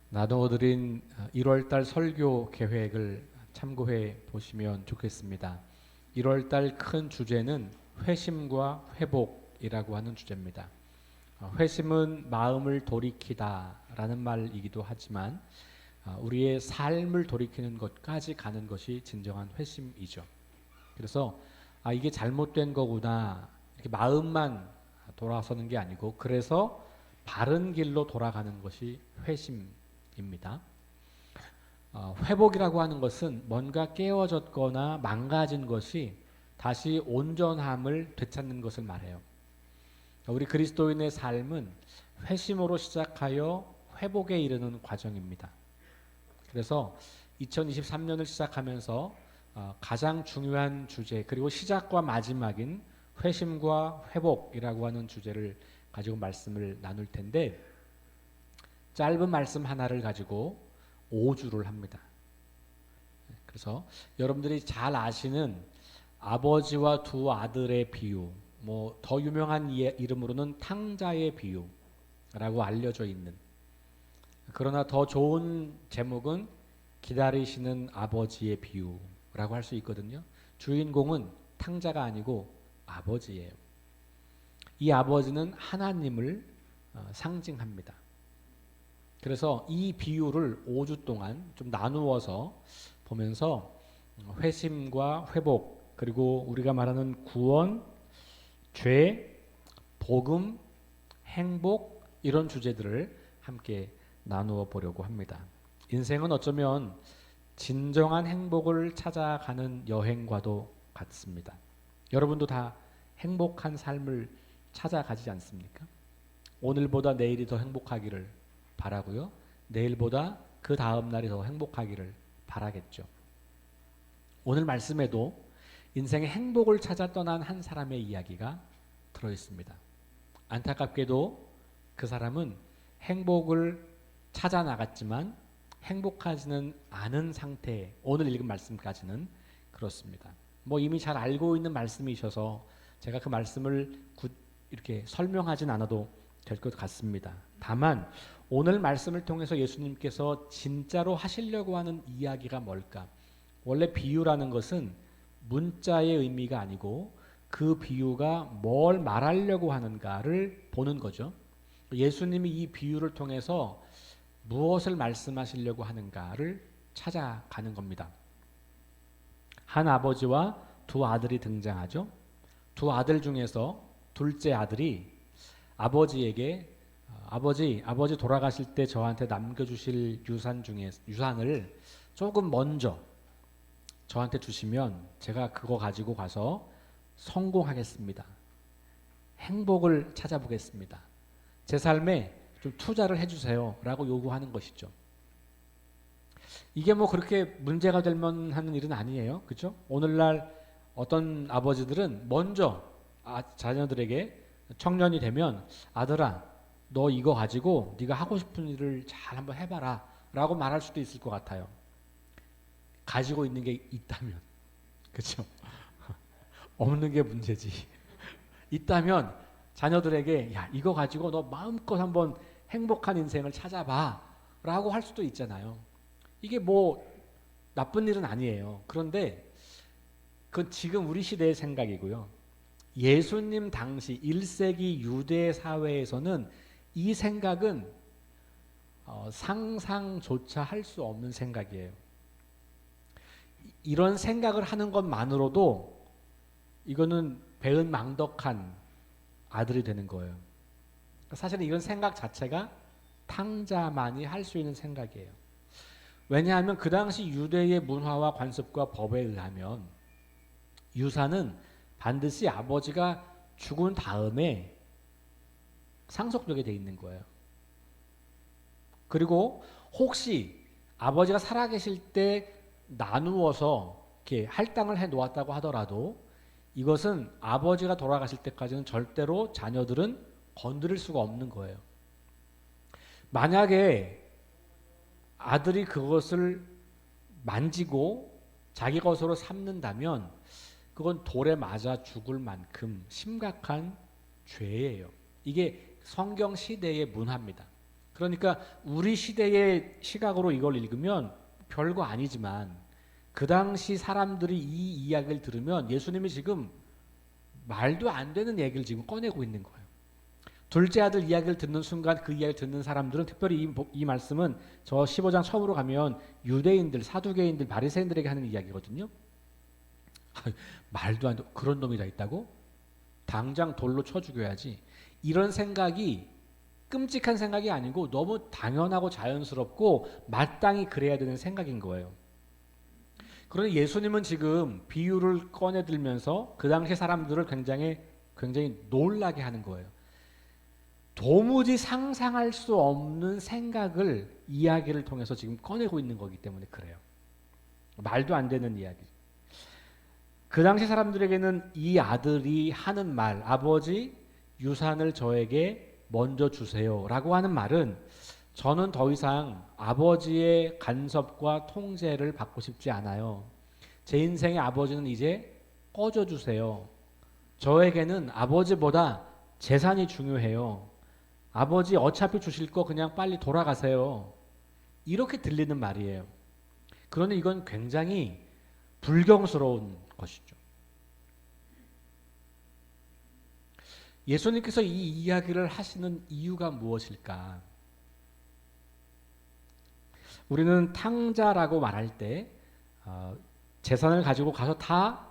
나눠드린 1월달 설교 계획을 참고해 보시면 좋겠습니다. 1월달 큰 주제는 회심과 회복이라고 하는 주제입니다. 회심은 마음을 돌이키다라는 말이기도 하지만 우리의 삶을 돌이키는 것까지 가는 것이 진정한 회심이죠. 그래서 이게 잘못된 거구나 이렇게 마음만 돌아서는 게 아니고 그래서 바른 길로 돌아가는 것이 회심입니다. 회복이라고 하는 것은 뭔가 깨어졌거나 망가진 것이 다시 온전함을 되찾는 것을 말해요. 우리 그리스도인의 삶은 회심으로 시작하여 회복에 이르는 과정입니다. 그래서 2023년을 시작하면서 가장 중요한 주제 그리고 시작과 마지막인 회심과 회복이라고 하는 주제를 가지고 말씀을 나눌 텐데 짧은 말씀 하나를 가지고 5주를 합니다. 그래서 여러분들이 잘 아시는 아버지와 두 아들의 비유, 더 유명한 이름으로는 탕자의 비유라고 알려져 있는, 그러나 더 좋은 제목은 기다리시는 아버지의 비유라고 할 수 있거든요. 주인공은 탕자가 아니고 아버지예요. 이 아버지는 하나님을 상징합니다. 그래서 이 비유를 5주 동안 좀 나누어서 보면서 회심과 회복, 그리고 우리가 말하는 구원, 죄, 복음, 행복, 이런 주제들을 함께 나누어 보려고 합니다. 인생은 어쩌면 진정한 행복을 찾아가는 여행과도 같습니다. 여러분도 다 행복한 삶을 찾아가지 않습니까? 오늘보다 내일이 더 행복하기를 바라고요. 내일보다 그 다음 날이 더 행복하기를 바라겠죠. 오늘 말씀에도 인생의 행복을 찾아 떠난 한 사람의 이야기가 들어 있습니다. 안타깝게도 그 사람은 행복을 찾아 나갔지만 행복하지는 않은 상태, 오늘 읽은 말씀까지는 그렇습니다. 이미 잘 알고 있는 말씀이셔서 제가 그 말씀을 이렇게 설명하진 않아도 될 것 같습니다. 다만 오늘 말씀을 통해서 예수님께서 진짜로 하시려고 하는 이야기가 뭘까? 원래 비유라는 것은 문자의 의미가 아니고 그 비유가 뭘 말하려고 하는가를 보는 거죠. 예수님이 이 비유를 통해서 무엇을 말씀하시려고 하는가를 찾아가는 겁니다. 한 아버지와 두 아들이 등장하죠. 두 아들 중에서 둘째 아들이 아버지에게 아버지 돌아가실 때 저한테 남겨주실 유산을 조금 먼저 저한테 주시면 제가 그거 가지고 가서 성공하겠습니다. 행복을 찾아보겠습니다. 제 삶에 좀 투자를 해주세요 라고 요구하는 것이죠. 이게 그렇게 문제가 될 만한 일은 아니에요. 그렇죠? 오늘날 어떤 아버지들은 먼저 자녀들에게 청년이 되면 아들아 너 이거 가지고 네가 하고 싶은 일을 잘 한번 해봐라 라고 말할 수도 있을 것 같아요. 가지고 있는 게 있다면. 그렇죠? 없는 게 문제지. 있다면 자녀들에게 야 이거 가지고 너 마음껏 한번 행복한 인생을 찾아봐 라고 할 수도 있잖아요. 이게 나쁜 일은 아니에요. 그런데 그건 지금 우리 시대의 생각이고요. 예수님 당시 1세기 유대 사회에서는 이 생각은 상상조차 할 수 없는 생각이에요. 이런 생각을 하는 것만으로도 이거는 배은망덕한 아들이 되는 거예요. 사실은 이런 생각 자체가 탕자만이 할 수 있는 생각이에요. 왜냐하면 그 당시 유대의 문화와 관습과 법에 의하면 유산은 반드시 아버지가 죽은 다음에 상속되게 돼 있는 거예요. 그리고 혹시 아버지가 살아계실 때 나누어서 이렇게 할당을 해 놓았다고 하더라도 이것은 아버지가 돌아가실 때까지는 절대로 자녀들은 건드릴 수가 없는 거예요. 만약에 아들이 그것을 만지고 자기 것으로 삼는다면 그건 돌에 맞아 죽을 만큼 심각한 죄예요. 이게 성경 시대의 문화입니다. 그러니까 우리 시대의 시각으로 이걸 읽으면 별거 아니지만 그 당시 사람들이 이 이야기를 들으면 예수님이 지금 말도 안 되는 얘기를 지금 꺼내고 있는 거예요. 둘째 아들 이야기를 듣는 순간 그 이야기를 듣는 사람들은 특별히 이 말씀은 저 15장 처음으로 가면 유대인들, 사두개인들, 바리새인들에게 하는 이야기거든요. 말도 안 돼. 그런 놈이 다 있다고? 당장 돌로 쳐 죽여야지. 이런 생각이 끔찍한 생각이 아니고 너무 당연하고 자연스럽고 마땅히 그래야 되는 생각인 거예요. 그러니 예수님은 지금 비유를 꺼내들면서 그 당시 사람들을 굉장히 놀라게 하는 거예요. 도무지 상상할 수 없는 생각을 이야기를 통해서 지금 꺼내고 있는 거기 때문에 그래요. 말도 안 되는 이야기. 그 당시 사람들에게는 이 아들이 하는 말, 아버지 유산을 저에게 먼저 주세요 라고 하는 말은 저는 더 이상 아버지의 간섭과 통제를 받고 싶지 않아요. 제 인생의 아버지는 이제 꺼져주세요. 저에게는 아버지보다 재산이 중요해요. 아버지 어차피 주실 거 그냥 빨리 돌아가세요. 이렇게 들리는 말이에요. 그러니 이건 굉장히 불경스러운 것이죠. 예수님께서 이 이야기를 하시는 이유가 무엇일까? 우리는 탕자라고 말할 때 재산을 가지고 가서 다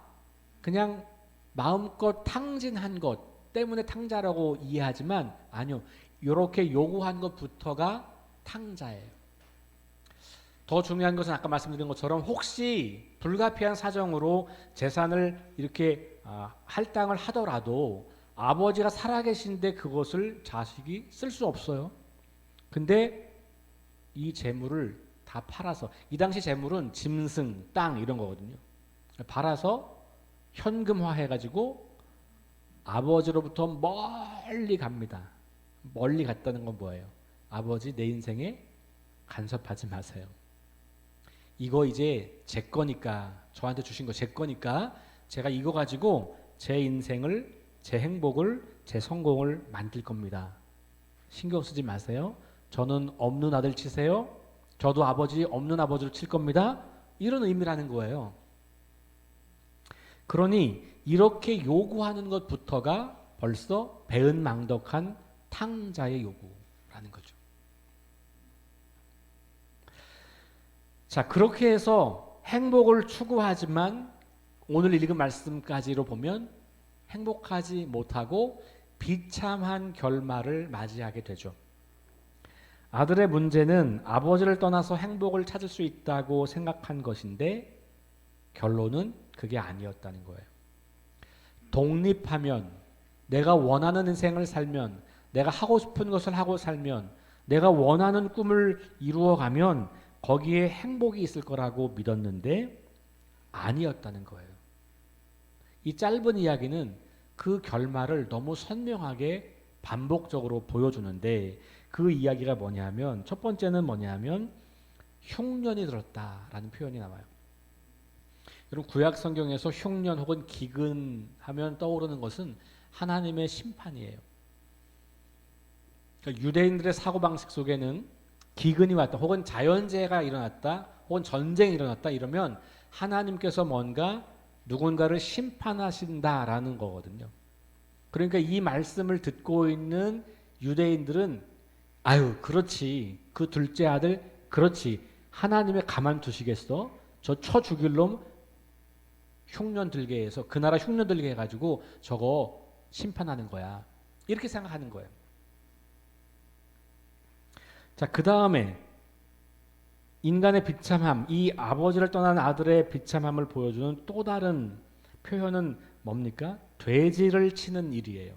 그냥 마음껏 탕진한 것 때문에 탕자라고 이해하지만 아니요. 이렇게 요구한 것부터가 탕자예요. 더 중요한 것은 아까 말씀드린 것처럼 혹시 불가피한 사정으로 재산을 이렇게 할당을 하더라도 아버지가 살아계신데 그것을 자식이 쓸 수 없어요. 근데 이 재물을 다 팔아서, 이 당시 재물은 짐승, 땅 이런 거거든요. 팔아서 현금화해가지고 아버지로부터 멀리 갑니다. 멀리 갔다는 건 뭐예요? 아버지 내 인생에 간섭하지 마세요. 이거 이제 제 거니까, 저한테 주신 거 제 거니까 제가 이거 가지고 제 인생을, 제 행복을, 제 성공을 만들 겁니다. 신경 쓰지 마세요. 저는 없는 아들 치세요. 저도 아버지 없는 아버지를 칠 겁니다. 이런 의미라는 거예요. 그러니 이렇게 요구하는 것부터가 벌써 배은망덕한 탕자의 요구라는 거죠. 자, 그렇게 해서 행복을 추구하지만 오늘 읽은 말씀까지로 보면 행복하지 못하고 비참한 결말을 맞이하게 되죠. 아들의 문제는 아버지를 떠나서 행복을 찾을 수 있다고 생각한 것인데 결론은 그게 아니었다는 거예요. 독립하면, 내가 원하는 인생을 살면, 내가 하고 싶은 것을 하고 살면, 내가 원하는 꿈을 이루어가면 거기에 행복이 있을 거라고 믿었는데 아니었다는 거예요. 이 짧은 이야기는 그 결말을 너무 선명하게 반복적으로 보여주는데 그 이야기가 뭐냐면, 첫 번째는 뭐냐면 흉년이 들었다라는 표현이 나와요. 여러분, 구약 성경에서 흉년 혹은 기근 하면 떠오르는 것은 하나님의 심판이에요. 그러니까 유대인들의 사고방식 속에는 기근이 왔다 혹은 자연재해가 일어났다 혹은 전쟁이 일어났다 이러면 하나님께서 뭔가 누군가를 심판하신다라는 거거든요. 그러니까 이 말씀을 듣고 있는 유대인들은 아유 그렇지, 그 둘째 아들 그렇지, 하나님의 가만두시겠어? 저 쳐 죽일 놈 흉년 들게 해서, 그 나라 흉년 들게 해가지고 저거 심판하는 거야, 이렇게 생각하는 거예요. 자, 그 다음에 인간의 비참함, 이 아버지를 떠난 아들의 비참함을 보여주는 또 다른 표현은 뭡니까? 돼지를 치는 일이에요.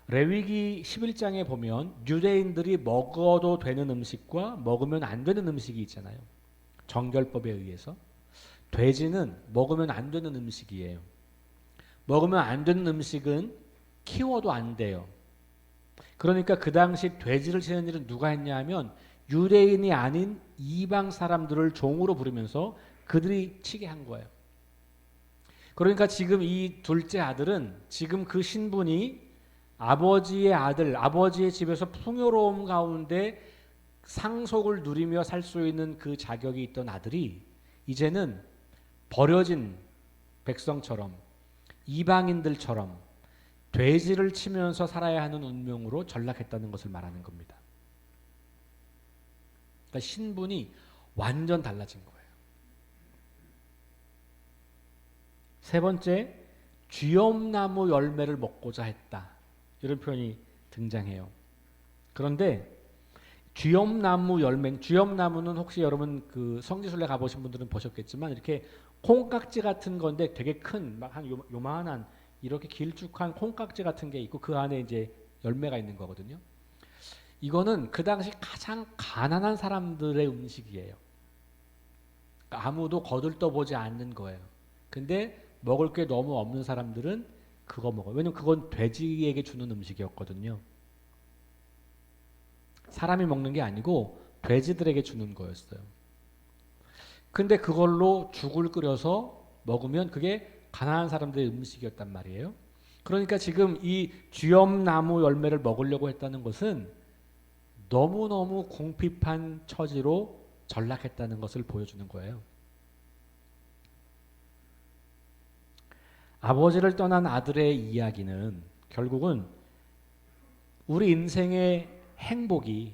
레위기 11장에 보면 유대인들이 먹어도 되는 음식과 먹으면 안 되는 음식이 있잖아요. 정결법에 의해서. 돼지는 먹으면 안 되는 음식이에요. 먹으면 안 되는 음식은 키워도 안 돼요. 그러니까 그 당시 돼지를 치는 일은 누가 했냐 하면 유대인이 아닌 이방 사람들을 종으로 부르면서 그들이 치게 한 거예요. 그러니까 지금 이 둘째 아들은 지금 그 신분이 아버지의 아들, 아버지의 집에서 풍요로움 가운데 상속을 누리며 살 수 있는 그 자격이 있던 아들이 이제는 버려진 백성처럼 이방인들처럼 돼지를 치면서 살아야 하는 운명으로 전락했다는 것을 말하는 겁니다. 그러니까 신분이 완전 달라진 거예요. 세 번째, 쥐엄나무 열매를 먹고자 했다. 이런 표현이 등장해요. 그런데 쥐엄나무 열매, 쥐엄나무는 혹시 여러분 그 성지순례 가보신 분들은 보셨겠지만 이렇게 콩깍지 같은 건데 되게 큰, 막 한 요만한 이렇게 길쭉한 콩깍지 같은 게 있고 그 안에 이제 열매가 있는 거거든요. 이거는 그 당시 가장 가난한 사람들의 음식이에요. 그러니까 아무도 거들떠보지 않는 거예요. 근데 먹을 게 너무 없는 사람들은 그거 먹어요. 왜냐면 그건 돼지에게 주는 음식이었거든요. 사람이 먹는 게 아니고 돼지들에게 주는 거였어요. 근데 그걸로 죽을 끓여서 먹으면 그게 가난한 사람들의 음식이었단 말이에요. 그러니까 지금 이 쥐엄나무 열매를 먹으려고 했다는 것은 너무너무 궁핍한 처지로 전락했다는 것을 보여주는 거예요. 아버지를 떠난 아들의 이야기는 결국은 우리 인생의 행복이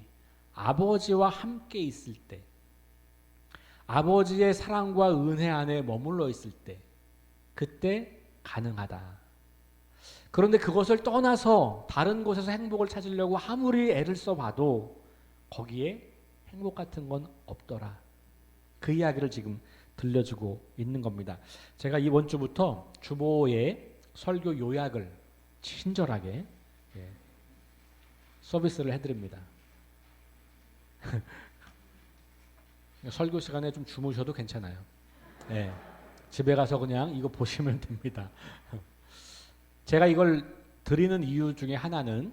아버지와 함께 있을 때, 아버지의 사랑과 은혜 안에 머물러 있을 때, 그때 가능하다. 그런데 그것을 떠나서 다른 곳에서 행복을 찾으려고 아무리 애를 써봐도 거기에 행복 같은 건 없더라. 그 이야기를 지금 들려주고 있는 겁니다. 제가 이번 주부터 주보의 설교 요약을 친절하게 서비스를 해드립니다. 설교 시간에 좀 주무셔도 괜찮아요. 네. 집에 가서 그냥 이거 보시면 됩니다. 제가 이걸 드리는 이유 중에 하나는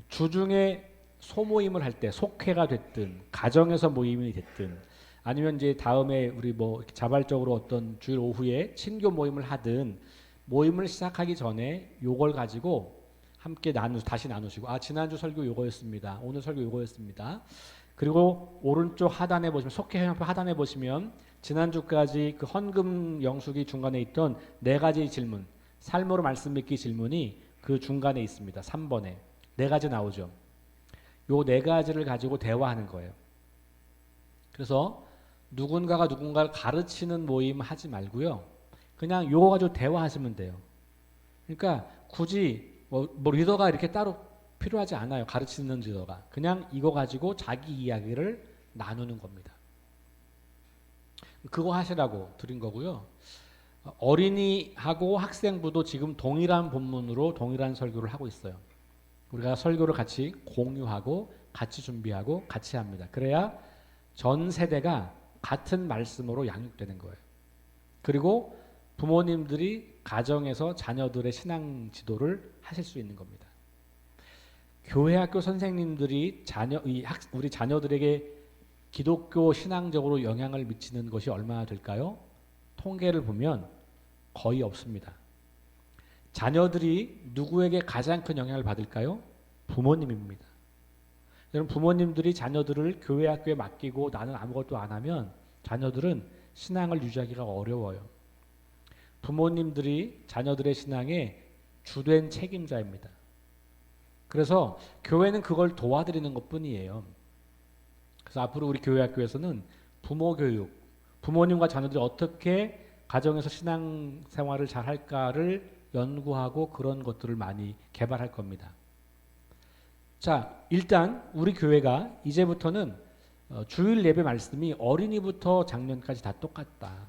주중에 소모임을 할 때 속회가 됐든 가정에서 모임이 됐든 아니면 이제 다음에 우리 뭐 자발적으로 어떤 주일 오후에 친교 모임을 하든 모임을 시작하기 전에 요걸 가지고 함께 다시 나누시고 지난주 설교 요거였습니다. 오늘 설교 요거였습니다. 그리고 오른쪽 하단에 보시면 속회 형표 하단에 보시면 지난주까지 그 헌금 영수기 중간에 있던 네 가지 질문, 삶으로 말씀 믿기 질문이 그 중간에 있습니다. 3번에 네 가지 나오죠. 요 네 가지를 가지고 대화하는 거예요. 그래서 누군가가 누군가를 가르치는 모임 하지 말고요. 그냥 요거 가지고 대화하시면 돼요. 그러니까 굳이 뭐 리더가 이렇게 따로 필요하지 않아요. 가르치는 리더가. 그냥 이거 가지고 자기 이야기를 나누는 겁니다. 그거 하시라고 드린 거고요. 어린이하고 학생부도 지금 동일한 본문으로 동일한 설교를 하고 있어요. 우리가 설교를 같이 공유하고 같이 준비하고 같이 합니다. 그래야 전 세대가 같은 말씀으로 양육되는 거예요. 그리고 부모님들이 가정에서 자녀들의 신앙 지도를 하실 수 있는 겁니다. 교회 학교 선생님들이 우리 자녀들에게 기독교 신앙적으로 영향을 미치는 것이 얼마나 될까요? 통계를 보면 거의 없습니다. 자녀들이 누구에게 가장 큰 영향을 받을까요? 부모님입니다. 여러분 부모님들이 자녀들을 교회 학교에 맡기고 나는 아무것도 안 하면 자녀들은 신앙을 유지하기가 어려워요. 부모님들이 자녀들의 신앙의 주된 책임자입니다. 그래서 교회는 그걸 도와드리는 것뿐이에요. 그래서 앞으로 우리 교회 학교에서는 부모 교육, 부모님과 자녀들이 어떻게 가정에서 신앙 생활을 잘 할까를 연구하고 그런 것들을 많이 개발할 겁니다. 자, 일단 우리 교회가 이제부터는 주일 예배 말씀이 어린이부터 장년까지 다 똑같다.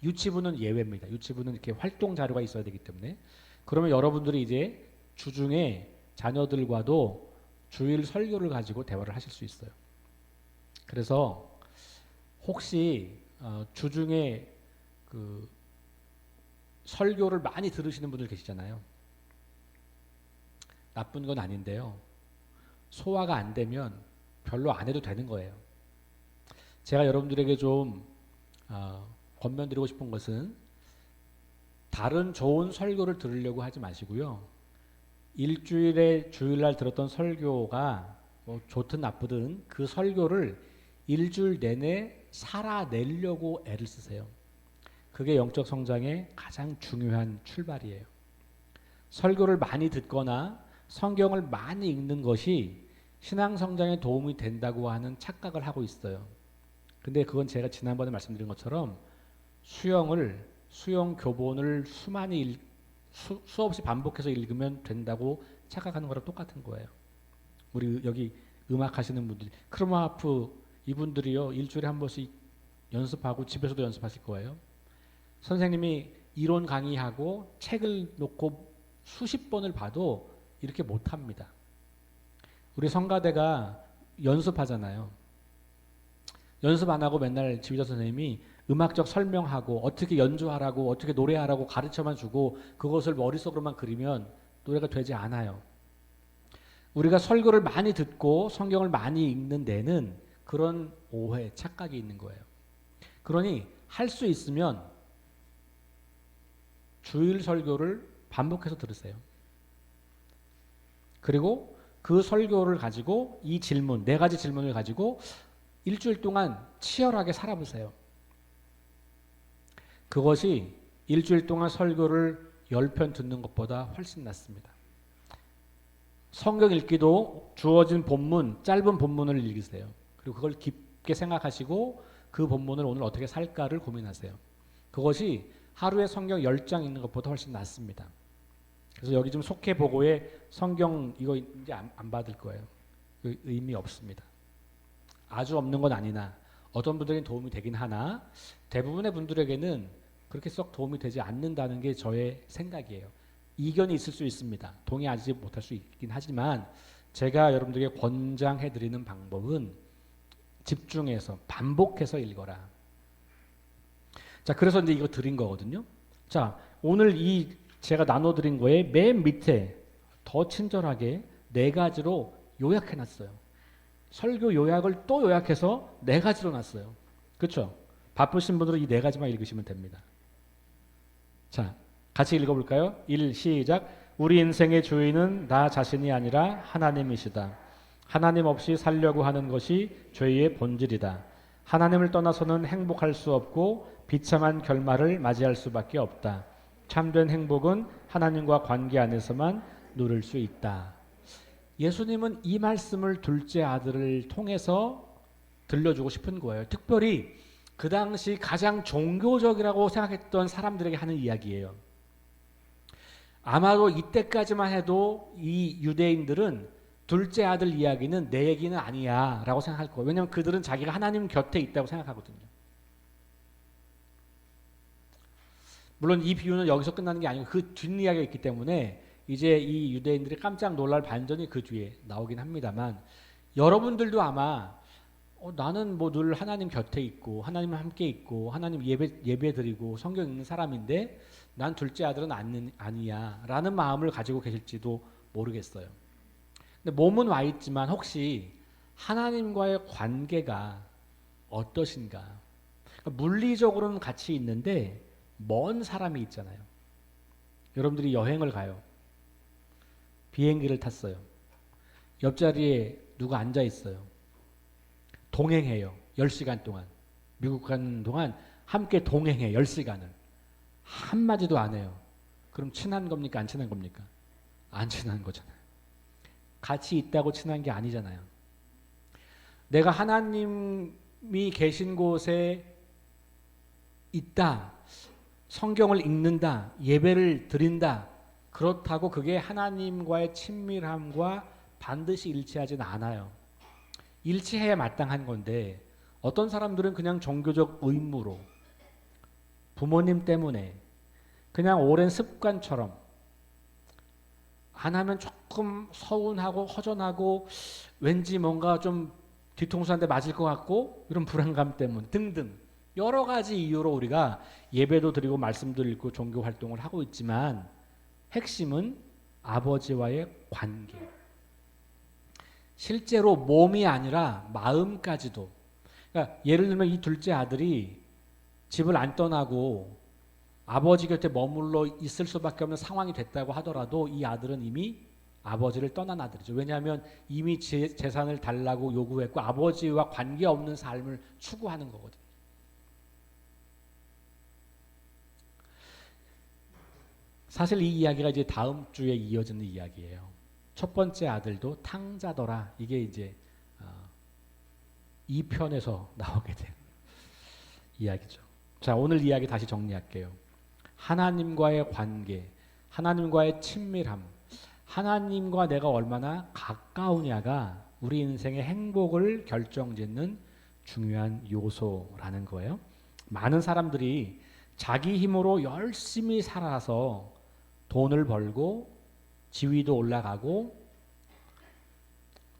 유치부는 예외입니다. 유치부는 이렇게 활동 자료가 있어야 되기 때문에. 그러면 여러분들이 이제 주중에 자녀들과도 주일 설교를 가지고 대화를 하실 수 있어요. 그래서 혹시 주중에 그 설교를 많이 들으시는 분들 계시잖아요. 나쁜 건 아닌데요. 소화가 안 되면 별로 안 해도 되는 거예요. 제가 여러분들에게 좀 권면드리고 싶은 것은 다른 좋은 설교를 들으려고 하지 마시고요. 일주일에 주일날 들었던 설교가 뭐 좋든 나쁘든 그 설교를 일주일 내내 살아내려고 애를 쓰세요. 그게 영적 성장의 가장 중요한 출발이에요. 설교를 많이 듣거나 성경을 많이 읽는 것이 신앙 성장에 도움이 된다고 하는 착각을 하고 있어요. 근데 그건 제가 지난번에 말씀드린 것처럼 수용 교본을 수없이 반복해서 읽으면 된다고 착각하는 거랑 똑같은 거예요. 우리 여기 음악 하시는 분들, 크로마하프 이분들이요 일주일에 한 번씩 연습하고 집에서도 연습하실 거예요. 선생님이 이론 강의하고 책을 놓고 수십 번을 봐도 이렇게 못합니다. 우리 성가대가 연습하잖아요. 연습 안 하고 맨날 지휘자 선생님이 음악적 설명하고 어떻게 연주하라고 어떻게 노래하라고 가르쳐만 주고 그것을 머릿속으로만 그리면 노래가 되지 않아요. 우리가 설교를 많이 듣고 성경을 많이 읽는 데는 그런 오해, 착각이 있는 거예요. 그러니 할 수 있으면 주일 설교를 반복해서 들으세요. 그리고 그 설교를 가지고 이 질문, 4가지 질문을 가지고 일주일 동안 치열하게 살아보세요. 그것이 일주일 동안 설교를 10편 듣는 것보다 훨씬 낫습니다. 성경 읽기도 주어진 본문, 짧은 본문을 읽으세요. 그리고 그걸 깊게 생각하시고 그 본문을 오늘 어떻게 살까를 고민하세요. 그것이 하루에 성경 10장 읽는 것보다 훨씬 낫습니다. 그래서 여기 좀 속해 보고에 성경 이거 이제 안 받을 거예요. 의미 없습니다. 아주 없는 건 아니나 어떤 분들에게는 도움이 되긴 하나 대부분의 분들에게는 그렇게 썩 도움이 되지 않는다는 게 저의 생각이에요. 이견이 있을 수 있습니다. 동의하지 못할 수 있긴 하지만 제가 여러분들에게 권장해 드리는 방법은 집중해서 반복해서 읽어라. 자, 그래서 이제 이거 드린 거거든요. 자, 오늘 이 제가 나눠드린 거에 맨 밑에 더 친절하게 4가지로 요약해 놨어요. 설교 요약을 또 요약해서 4가지로 놨어요. 그렇죠? 바쁘신 분들은 이 4가지만 읽으시면 됩니다. 자, 같이 읽어볼까요? 1. 시작. 우리 인생의 주인은 나 자신이 아니라 하나님이시다. 하나님 없이 살려고 하는 것이 죄의 본질이다. 하나님을 떠나서는 행복할 수 없고 비참한 결말을 맞이할 수밖에 없다. 참된 행복은 하나님과 관계 안에서만 누릴 수 있다. 예수님은 이 말씀을 둘째 아들을 통해서 들려주고 싶은 거예요. 특별히 그 당시 가장 종교적이라고 생각했던 사람들에게 하는 이야기예요. 아마도 이때까지만 해도 이 유대인들은 둘째 아들 이야기는 내 얘기는 아니야 라고 생각할 거예요. 왜냐하면 그들은 자기가 하나님 곁에 있다고 생각하거든요. 물론 이 비유는 여기서 끝나는 게 아니고 그 뒷이야기가 있기 때문에 이제 이 유대인들이 깜짝 놀랄 반전이 그 뒤에 나오긴 합니다만 여러분들도 아마 나는 뭐 늘 하나님 곁에 있고 하나님 함께 있고 하나님 예배 드리고 성경 읽는 사람인데 난 둘째 아들은 아니야 라는 마음을 가지고 계실지도 모르겠어요. 근데 몸은 와 있지만 혹시 하나님과의 관계가 어떠신가? 그러니까 물리적으로는 같이 있는데 먼 사람이 있잖아요. 여러분들이 여행을 가요. 비행기를 탔어요. 옆자리에 누가 앉아 있어요. 동행해요. 10시간 동안. 미국 가는 동안 함께 동행해 10시간을. 한마디도 안 해요. 그럼 친한 겁니까? 안 친한 겁니까? 안 친한 거잖아요. 같이 있다고 친한 게 아니잖아요. 내가 하나님이 계신 곳에 있다. 성경을 읽는다. 예배를 드린다. 그렇다고 그게 하나님과의 친밀함과 반드시 일치하지는 않아요. 일치해야 마땅한 건데 어떤 사람들은 그냥 종교적 의무로 부모님 때문에 그냥 오랜 습관처럼 안 하면 조금 서운하고 허전하고 왠지 뭔가 좀 뒤통수 한 대 맞을 것 같고 이런 불안감 때문 등등 여러 가지 이유로 우리가 예배도 드리고 말씀도 읽고 종교 활동을 하고 있지만 핵심은 아버지와의 관계. 실제로 몸이 아니라 마음까지도. 그러니까 예를 들면 이 둘째 아들이 집을 안 떠나고 아버지 곁에 머물러 있을 수밖에 없는 상황이 됐다고 하더라도 이 아들은 이미 아버지를 떠난 아들이죠. 왜냐하면 이미 재산을 달라고 요구했고 아버지와 관계없는 삶을 추구하는 거거든요. 사실 이 이야기가 이제 다음 주에 이어지는 이야기예요. 첫 번째 아들도 탕자더라. 이게 이제 2편에서 나오게 된 이야기죠. 자, 오늘 이야기 다시 정리할게요. 하나님과의 관계, 하나님과의 친밀함, 하나님과 내가 얼마나 가까우냐가 우리 인생의 행복을 결정짓는 중요한 요소라는 거예요. 많은 사람들이 자기 힘으로 열심히 살아서 돈을 벌고 지위도 올라가고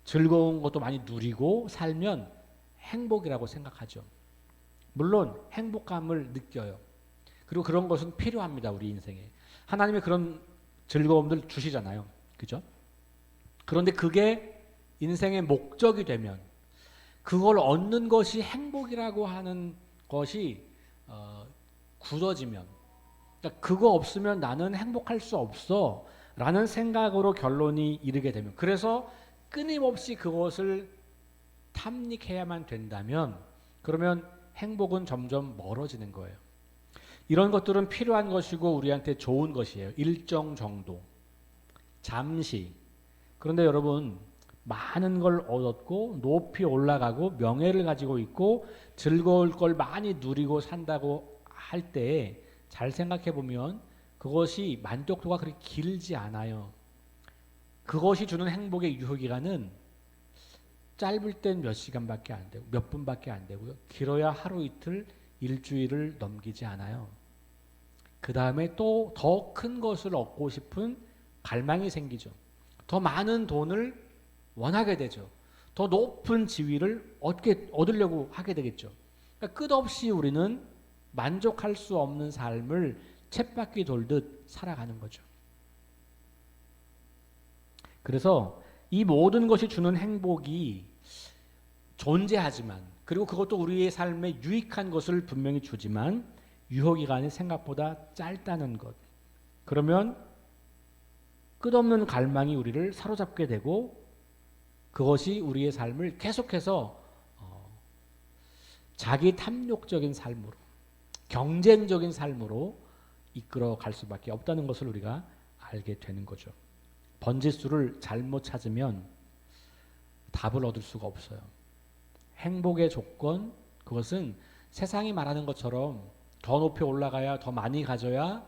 즐거운 것도 많이 누리고 살면 행복이라고 생각하죠. 물론 행복감을 느껴요. 그리고 그런 것은 필요합니다. 우리 인생에. 하나님이 그런 즐거움들 주시잖아요. 그죠? 그런데 그게 인생의 목적이 되면 그걸 얻는 것이 행복이라고 하는 것이 굳어지면 그러니까 그거 없으면 나는 행복할 수 없어 라는 생각으로 결론이 이르게 되면 그래서 끊임없이 그것을 탐닉해야만 된다면 그러면 행복은 점점 멀어지는 거예요. 이런 것들은 필요한 것이고 우리한테 좋은 것이에요. 일정 정도. 잠시. 그런데 여러분 많은 걸 얻었고 높이 올라가고 명예를 가지고 있고 즐거울 걸 많이 누리고 산다고 할 때 잘 생각해 보면 그것이 만족도가 그렇게 길지 않아요. 그것이 주는 행복의 유효기간은 짧을 땐 몇 시간밖에 안 되고 몇 분밖에 안 되고요. 길어야 하루 이틀 일주일을 넘기지 않아요. 그 다음에 또 더 큰 것을 얻고 싶은 갈망이 생기죠. 더 많은 돈을 원하게 되죠. 더 높은 지위를 얻으려고 하게 되겠죠. 그러니까 끝없이 우리는 만족할 수 없는 삶을 쳇바퀴 돌듯 살아가는 거죠. 그래서 이 모든 것이 주는 행복이 존재하지만 그리고 그것도 우리의 삶에 유익한 것을 분명히 주지만 유효기간이 생각보다 짧다는 것. 그러면 끝없는 갈망이 우리를 사로잡게 되고 그것이 우리의 삶을 계속해서 자기 탐욕적인 삶으로 경쟁적인 삶으로 이끌어 갈 수밖에 없다는 것을 우리가 알게 되는 거죠. 번지수를 잘못 찾으면 답을 얻을 수가 없어요. 행복의 조건 그것은 세상이 말하는 것처럼 더 높이 올라가야 더 많이 가져야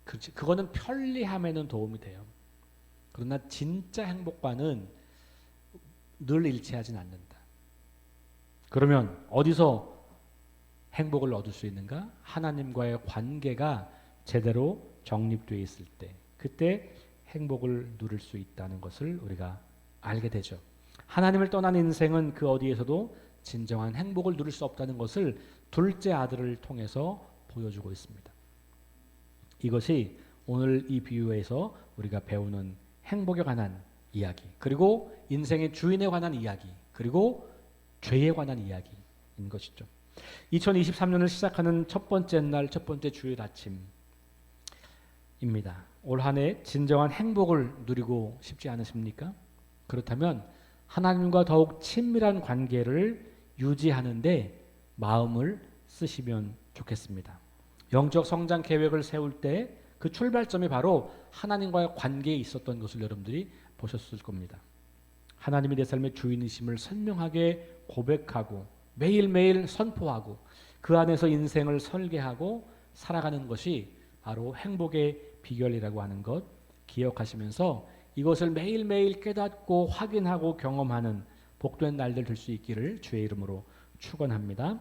그거는 편리함에는 도움이 돼요. 그러나 진짜 행복과는 늘 일치하진 않는다. 그러면 어디서 행복을 얻을 수 있는가? 하나님과의 관계가 제대로 정립되어 있을 때 그때 행복을 누릴 수 있다는 것을 우리가 알게 되죠. 하나님을 떠난 인생은 그 어디에서도 진정한 행복을 누릴 수 없다는 것을 둘째 아들을 통해서 보여주고 있습니다. 이것이 오늘 이 비유에서 우리가 배우는 행복에 관한 이야기, 그리고 인생의 주인에 관한 이야기, 그리고 죄에 관한 이야기인 것이죠. 2023년을 시작하는 첫 번째 날, 첫 번째 주일 아침입니다. 올 한 해 진정한 행복을 누리고 싶지 않으십니까? 그렇다면 하나님과 더욱 친밀한 관계를 유지하는데 마음을 쓰시면 좋겠습니다. 영적 성장 계획을 세울 때 그 출발점이 바로 하나님과의 관계에 있었던 것을 여러분들이 보셨을 겁니다. 하나님이 내 삶의 주인이심을 선명하게 고백하고 매일매일 선포하고 그 안에서 인생을 설계하고 살아가는 것이 바로 행복의 비결이라고 하는 것 기억하시면서 이것을 매일매일 깨닫고 확인하고 경험하는 복된 날들 될 수 있기를 주의 이름으로 축원합니다.